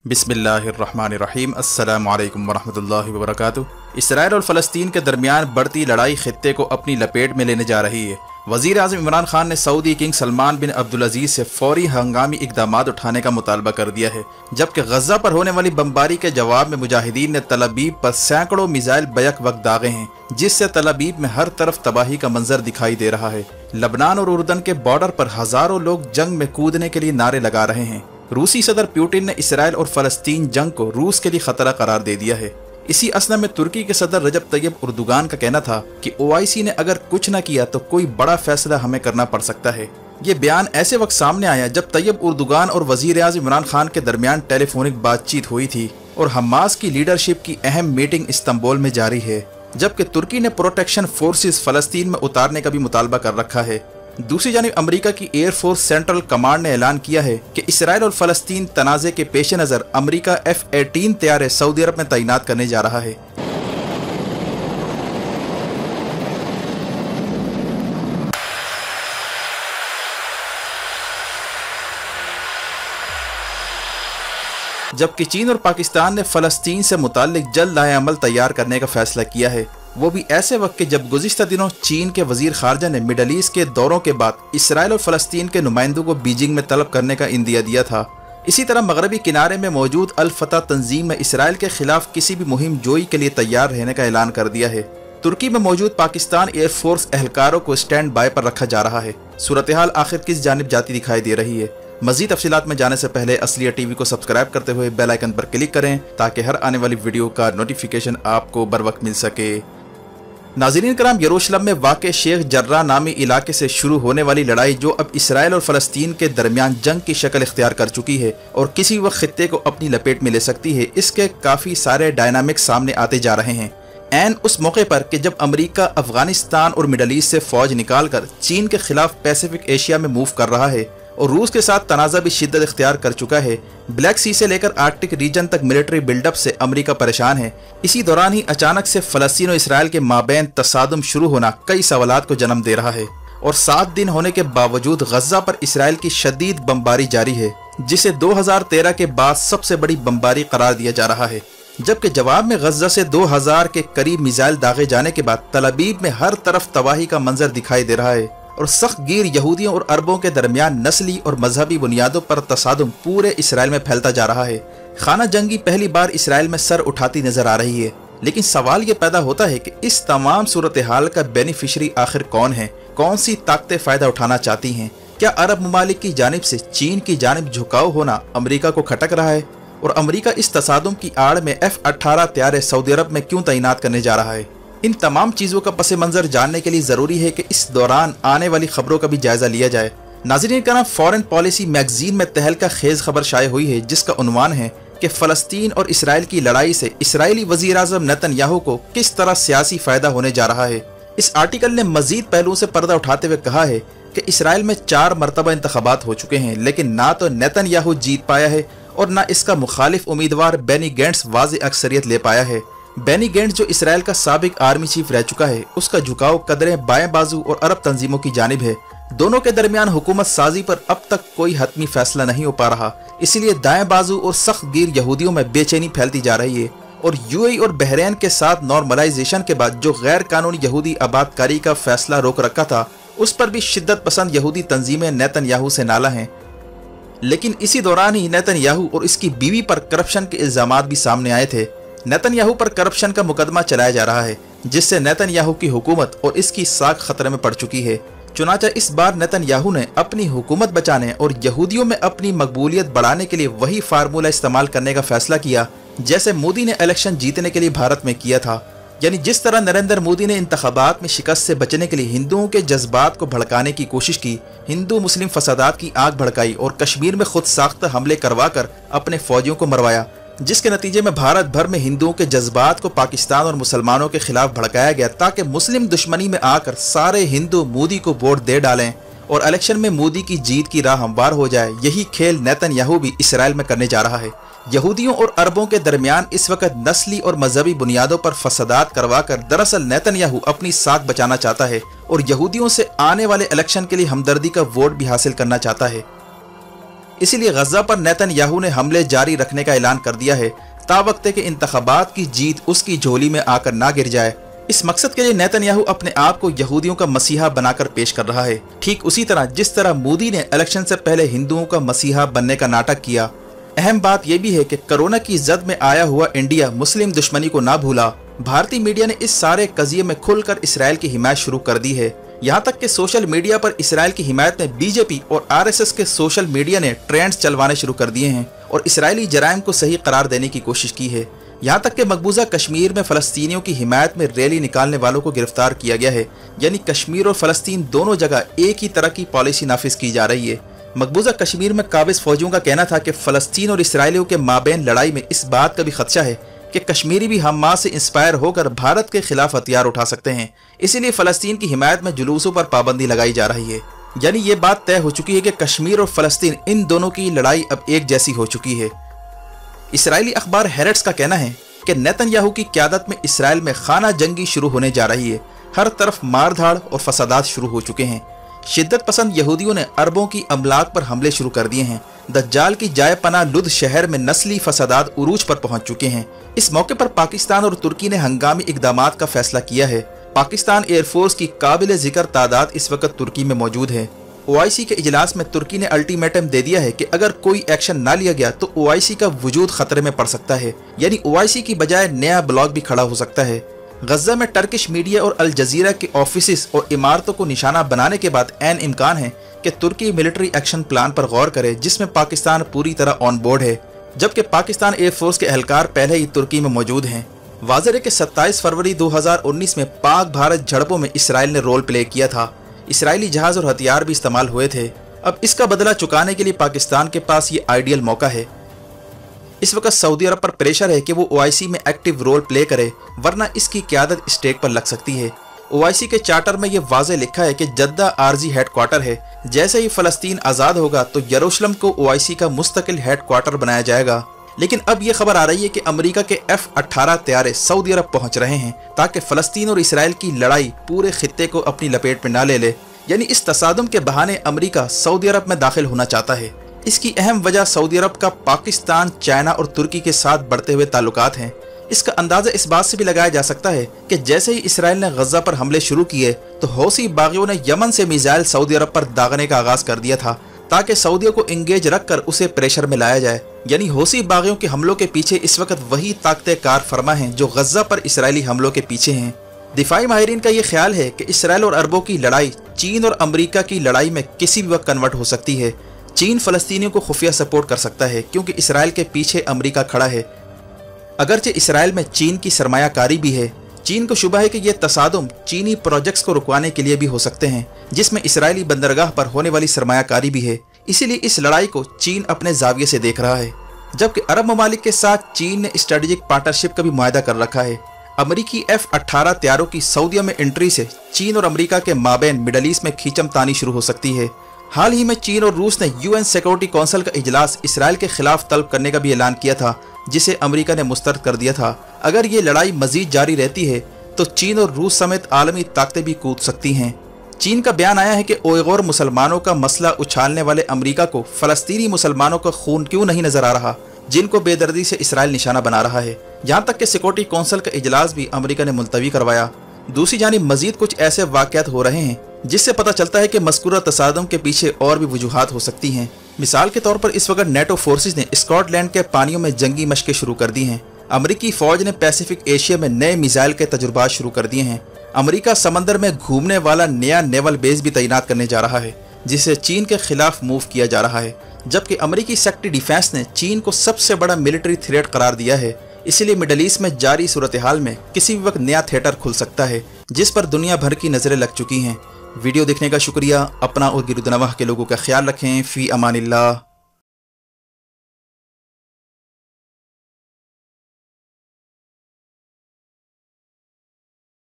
बिस्मिल्लाहिर्रहमानिर्रहीम अस्सलामु अलैकुम वरहमतुल्लाहि वबरकातुहू। इसराइल और फ़लस्तीन के दरमियान बढ़ती लड़ाई खित्ते को अपनी लपेट में लेने जा रही है। वज़ीर आज़म इमरान खान ने सऊदी किंग सलमान बिन अब्दुल अजीज़ से फौरी हंगामी इक़दामात उठाने का मुतालबा कर दिया है, जबकि गज़ा पर होने वाली बमबारी के जवाब में मुजाहिदीन ने तल अबीब पर सैकड़ों मिसाइल बैक वक्त दागे हैं, जिससे तल अबीब में हर तरफ तबाही का मंजर दिखाई दे रहा है। लबनान और उर्दन के बॉर्डर पर हज़ारों लोग जंग में कूदने के लिए नारे लगा रहे हैं। रूसी सदर पुतिन ने इसराइल और फ़लस्तीन जंग को रूस के लिए खतरा करार दे दिया है। इसी असना में तुर्की के सदर रजब तैयब उर्दुगान का कहना था कि OIC ने अगर कुछ न किया तो कोई बड़ा फैसला हमें करना पड़ सकता है। ये बयान ऐसे वक्त सामने आया जब तैयब उर्दुगान और वज़ीर आज़म इमरान खान के दरमियान टेलीफोनिक बातचीत हुई थी और हमास की लीडरशिप की अहम मीटिंग इस्तांबुल में जारी है, जबकि तुर्की ने प्रोटेक्शन फोर्सेस फ़लस्तीन में उतारने का भी मुतालबा कर रखा है। दूसरी जानिब अमेरिका की एयरफोर्स सेंट्रल कमांड ने ऐलान किया है कि इसराइल और फ़लस्तीन तनाज़े के पेश नज़र अमेरिका F-18 तैयारे सऊदी अरब में तैनात करने जा रहा है। जबकि चीन और पाकिस्तान ने फ़लस्तीन से मुताल्लिक जल्द लाए अमल तैयार करने का फैसला किया है, वो भी ऐसे वक्त के जब गुज़िश्ता दिनों चीन के वज़ीर ख़ारजा ने मिडल ईस्ट के दौरों के बाद इसराइल और फ़लस्तीन के नुमाइंदों को बीजिंग में तलब करने का इंदिया दिया था। इसी तरह मगरबी किनारे में मौजूद अल फतह तंजीम में इसराइल के खिलाफ किसी भी मुहिम जोई के लिए तैयार रहने का ऐलान कर दिया है। तुर्की में मौजूद पाकिस्तान एयरफोर्स एहलकारों को स्टैंड बाय पर रखा जा रहा है। सूरत हाल आखिर किस जानिब जाती दिखाई दे रही है? मज़ीद तफसीलात में जाने से पहले असलिया टीवी को सब्सक्राइब करते हुए बेल आइकन पर क्लिक करें ताकि हर आने वाली वीडियो का नोटिफिकेशन आपको बर वक्त मिल सके। नाज़रीन कराम, यरूशलेम में वाक़े शेख जर्रा नामी इलाके से शुरू होने वाली लड़ाई जो अब इसराइल और फ़लस्तीन के दरमियान जंग की शक्ल इख्तियार कर चुकी है और किसी वक्त खित्ते को अपनी लपेट में ले सकती है, इसके काफ़ी सारे डायनामिक्स सामने आते जा रहे हैं। ऐन उस मौके पर कि जब अमेरिका अफगानिस्तान और मिडल ईस्ट से फ़ौज निकाल कर चीन के खिलाफ पैसिफिक एशिया में मूव कर रहा है और रूस के साथ तनाज़ा भी शिद्दत इख्तियार कर चुका है, ब्लैक सी से लेकर आर्कटिक रीजन तक मिलिट्री बिल्डअप से अमेरिका परेशान है। इसी दौरान ही अचानक से फ़लस्तीन और इसराइल के माबैन तसादुम शुरू होना कई सवालात को जन्म दे रहा है और 7 दिन होने के बावजूद गज़ा पर इसराइल की शदीद बमबारी जारी है, जिसे 2013 के बाद सबसे बड़ी बमबारी करार दिया जा रहा है। जबकि जवाब में गज़ा से 2000 के करीब मिसाइल दागे जाने के बाद तल अबीब में हर तरफ तबाही का मंजर दिखाई दे रहा है और सख्त गिर यहूदियों और अरबों के दरमियान नस्ली और मजहबी बुनियादों पर तसादुम पूरे इसराइल में फैलता जा रहा है। खाना जंगी पहली बार इसराइल में सर उठाती नजर आ रही है, लेकिन सवाल ये पैदा होता है कि इस तमाम सूरत हाल का बेनिफिशरी आखिर कौन है? कौन सी ताकतें फ़ायदा उठाना चाहती हैं? क्या अरब ममालिक की जानिब से चीन की जानिब झुकाव होना अमरीका को खटक रहा है और अमरीका इस तसादुम की आड़ में F-18 तैयारे सऊदी अरब में क्यों तैनात करने जा रहा है? इन तमाम चीज़ों का पस मंज़र जानने के लिए ज़रूरी है कि इस दौरान आने वाली खबरों का भी जायज़ा लिया जाए। नाज़रीन कराम, फॉरेन पॉलिसी मैगजीन में तहलका खेज़ खबर शाये हुई है जिसका उन्वान है कि फ़लस्तीन और इसराइल की लड़ाई से इसराइली वज़ीर आज़म नेतन्याहू को किस तरह सियासी फ़ायदा होने जा रहा है। इस आर्टिकल ने मज़ीद पहलुओं से पर्दा उठाते हुए कहा है कि इसराइल में 4 मरतबा इंतखाबात हो चुके हैं, लेकिन ना तो नेतन्याहू जीत पाया है और ना इसका मुखालिफ उम्मीदवार बेनी गैंट्स वाज़ेह अक्सरियत ले पाया है। बेनी गैंट्स जो इसराइल का साबिक आर्मी चीफ रह चुका है, उसका झुकाव कदरे बाएं बाजू और अरब तंजीमों की जानिब है। दोनों के दरमियान हुकूमत साजी पर अब तक कोई हतमी फैसला नहीं हो पा रहा, इसलिए दाएं बाजू और सख्त गिर यहूदियों में बेचैनी फैलती जा रही है और UAE और बहरीन के साथ नॉर्मलाइजेशन के बाद जो गैर कानूनी यहूदी आबादकारी का फैसला रोक रखा था, उस पर भी शिद्दत पसंद यहूदी तंजीमें नेतन्याहू से नाला हैं। लेकिन इसी दौरान ही नेतन्याहू और इसकी बीवी पर करप्शन के इल्जामात भी सामने आए थे। नेतन्याहू पर करप्शन का मुकदमा चलाया जा रहा है, जिससे नेतन्याहू की हुकूमत और इसकी साख खतरे में पड़ चुकी है। चुनांचे इस बार नेतन्याहू ने अपनी हुकूमत बचाने और यहूदियों में अपनी मकबूलियत बढ़ाने के लिए वही फार्मूला इस्तेमाल करने का फैसला किया जैसे मोदी ने इलेक्शन जीतने के लिए भारत में किया था। यानी जिस तरह नरेंद्र मोदी ने इंतखाबात में शिकस्त से बचने के लिए हिंदुओं के जज्बात को भड़काने की कोशिश की, हिंदू मुस्लिम फसादात की आग भड़काई और कश्मीर में खुद साख्त हमले करवा कर अपने फौजियों को मरवाया, जिसके नतीजे में भारत भर में हिंदुओं के जज्बात को पाकिस्तान और मुसलमानों के खिलाफ भड़काया गया ताकि मुस्लिम दुश्मनी में आकर सारे हिंदू मोदी को वोट दे डालें और इलेक्शन में मोदी की जीत की राह हमवार हो जाए। यही खेल नेतन्याहू भी इसराइल में करने जा रहा है। यहूदियों और अरबों के दरमियान इस वक्त नस्ली और मजहबी बुनियादों पर फसादात करवा कर दरअसल नेतन्याहू अपनी साख बचाना चाहता है और यहूदियों से आने वाले इलेक्शन के लिए हमदर्दी का वोट भी हासिल करना चाहता है। इसीलिए गजा पर नेतन्याहू ने हमले जारी रखने का ऐलान कर दिया है, तावक्ते के इंतखाबात की जीत उसकी झोली में आकर ना गिर जाए। इस मकसद के लिए नेतन्याहू अपने आप को यहूदियों का मसीहा बनाकर पेश कर रहा है, ठीक उसी तरह जिस तरह मोदी ने इलेक्शन से पहले हिंदुओं का मसीहा बनने का नाटक किया। अहम बात यह भी है कि कोरोना की जद में आया हुआ इंडिया मुस्लिम दुश्मनी को ना भूला। भारतीय मीडिया ने इस सारे कजिए में खुलकर इसराइल की हिमायत शुरू कर दी है। यहाँ तक कि सोशल मीडिया पर इसराइल की हिमायत में बीजेपी और आरएसएस के सोशल मीडिया ने ट्रेंड्स चलवाने शुरू कर दिए हैं और इसराइली जराइम को सही करार देने की कोशिश की है। यहाँ तक कि मकबूजा कश्मीर में फ़लस्तीनियों की हिमायत में रैली निकालने वालों को गिरफ्तार किया गया है, यानी कश्मीर और फ़लस्तीन दोनों जगह एक ही तरह की पॉलिसी नाफिज की जा रही है। मकबूजा कश्मीर में काबिज फौजियों का कहना था कि फ़लस्तीन और इसराइलियों के माबैन लड़ाई में इस बात का भी खदशा है कि कश्मीरी भी हमास से इंस्पायर होकर भारत के खिलाफ हथियार उठा सकते हैं, इसीलिए फ़लस्तीन की हिमायत में जुलूसों पर पाबंदी लगाई जा रही है। यानी ये बात तय हो चुकी है कि कश्मीर और फ़लस्तीन इन दोनों की लड़ाई अब एक जैसी हो चुकी है। इसराइली अखबार हेरेट्स का कहना है कि नेतन्याहू की क़यादत में इसराइल में खाना जंगी शुरू होने जा रही है। हर तरफ मारधाड़ और फसादात शुरू हो चुके हैं। शिद्दत पसंद यहूदियों ने अरबों की अमलाक पर हमले शुरू कर दिए हैं। दज्जाल की जाय पना लुध शहर में नस्ली फसादात उरूज पर पहुंच चुके हैं। इस मौके पर पाकिस्तान और तुर्की ने हंगामी इकदामात का फैसला किया है। पाकिस्तान एयरफोर्स की काबिल जिक्र तादाद इस वक्त तुर्की में मौजूद है। OIC के इजलास में तुर्की ने अल्टीमेटम दे दिया है कि अगर कोई एक्शन ना लिया गया तो OIC का वजूद खतरे में पड़ सकता है, यानी OIC की बजाय नया ब्लॉक भी खड़ा हो सकता है। गजा में टर्किश मीडिया और अल जजीरा के ऑफिस और इमारतों को निशाना बनाने के बाद ऐन इम्कान है कि तुर्की मिलिट्री एक्शन प्लान पर गौर करे, जिसमें पाकिस्तान पूरी तरह ऑन बोर्ड है, जबकि पाकिस्तान एयरफोर्स के एहलकार पहले ही तुर्की में मौजूद हैं। वाज़ेह है कि 27 फरवरी 2019 में पाक भारत झड़पों में इसराइल ने रोल प्ले किया था। इसराइली जहाज और हथियार भी इस्तेमाल हुए थे। अब इसका बदला चुकाने के लिए पाकिस्तान के पास ये आइडियल मौका है। इस वक्त सऊदी अरब पर प्रेशर है कि वो OIC में एक्टिव रोल प्ले करे, वरना इसकी क़यादत स्टेक पर लग सकती है। OIC के चार्टर में ये वाज़ेह लिखा है कि जद्दा आर्जी हेड क्वार्टर है। जैसे ही फ़लस्तीन आज़ाद होगा तो यरूशलेम को OIC का मुस्तकिल हेड क्वार्टर बनाया जाएगा। लेकिन अब ये खबर आ रही है कि अमेरिका के F-18 तैयारे सऊदी अरब पहुंच रहे हैं ताकि फ़लस्तीन और इसराइल की लड़ाई पूरे खित्ते को अपनी लपेट में ना ले ले। यानी इस तसादुम के बहाने अमेरिका सऊदी अरब में दाखिल होना चाहता है। इसकी अहम वजह सऊदी अरब का पाकिस्तान, चाइना और तुर्की के साथ बढ़ते हुए ताल्लुकात हैं। इसका अंदाज़ा इस बात से भी लगाया जा सकता है कि जैसे ही इसराइल ने गजा पर हमले शुरू किए तो हौसी बागियों ने यमन से मिसाइल सऊदी अरब पर दागने का आगाज़ कर दिया था, ताकि सऊदियों को इंगेज रखकर उसे प्रेशर में लाया जाए। यानी हौसी बागियों के हमलों के पीछे इस वक्त वही ताकतें कार फरमा हैं जो गजा पर इसराइली हमलों के पीछे हैं। दिफाई माहिरीन का ये ख्याल है कि इसराइल और अरबों की लड़ाई चीन और अमरीका की लड़ाई में किसी भी वक्त कन्वर्ट हो सकती है। चीन फ़लस्तीनियों को खुफिया सपोर्ट कर सकता है क्योंकि इसराइल के पीछे अमरीका खड़ा है। अगरचे इसराइल में चीन की सरमायाकारी भी है। चीन को शुबा है कि ये तसादुम चीनी प्रोजेक्ट्स को रुकवाने के लिए भी हो सकते हैं, जिसमें इसराइली बंदरगाह पर होने वाली सरमायाकारी भी है। इसीलिए इस लड़ाई को चीन अपने जाविये से देख रहा है, जबकि अरब ममालिक के साथ चीन ने स्ट्रेटेजिक पार्टनरशिप का भी मुआहदा कर रखा है। अमेरिकी F-18 तैयारों की सऊदीया में एंट्री से चीन और अमेरिका के माबैन मिडल ईस्ट में खींचम तानी शुरू हो सकती है। हाल ही में चीन और रूस ने UN सिक्योरिटी काउंसिल का इजलास इसराइल के खिलाफ तलब करने का भी ऐलान किया था, जिसे अमेरिका ने मुस्तरद कर दिया था। अगर ये लड़ाई मजीद जारी रहती है तो चीन और रूस समेत आलमी ताकतें भी कूद सकती हैं। चीन का बयान आया है कि उइगुर मुसलमानों का मसला उछालने वाले अमेरिका को फ़लस्तीनी मुसलमानों का खून क्यों नहीं नजर आ रहा, जिनको बेदर्दी से इसराइल निशाना बना रहा है। यहाँ तक कि सिक्योरिटी काउंसिल का इजलास भी अमेरिका ने मुलतवी करवाया। दूसरी जानिब मजीद कुछ ऐसे वाक़यात हो रहे हैं जिससे पता चलता है कि मज़कूरा तसादुम के पीछे और भी वजूहात हो सकती हैं। मिसाल के तौर पर इस वक्त नेटो फोर्सेस ने स्कॉटलैंड के पानियों में जंगी मशकें शुरू कर दी हैं। अमेरिकी फौज ने पैसिफिक एशिया में नए मिसाइल के तजुर्बात शुरू कर दिए हैं। अमेरिका समंदर में घूमने वाला नया नेवल बेस भी तैनात करने जा रहा है, जिसे चीन के खिलाफ मूव किया जा रहा है। जबकि अमेरिकी सेक्रेटरी डिफेंस ने चीन को सबसे बड़ा मिलिट्री थ्रेट करार दिया है। इसलिए मिडल ईस्ट में जारी सूरत हाल में किसी भी वक्त नया थिएटर खुल सकता है, जिस पर दुनिया भर की नजरें लग चुकी हैं। वीडियो देखने का शुक्रिया। अपना और गिरदनवाह के लोगों का ख्याल रखें। फी अमानिल्लाह।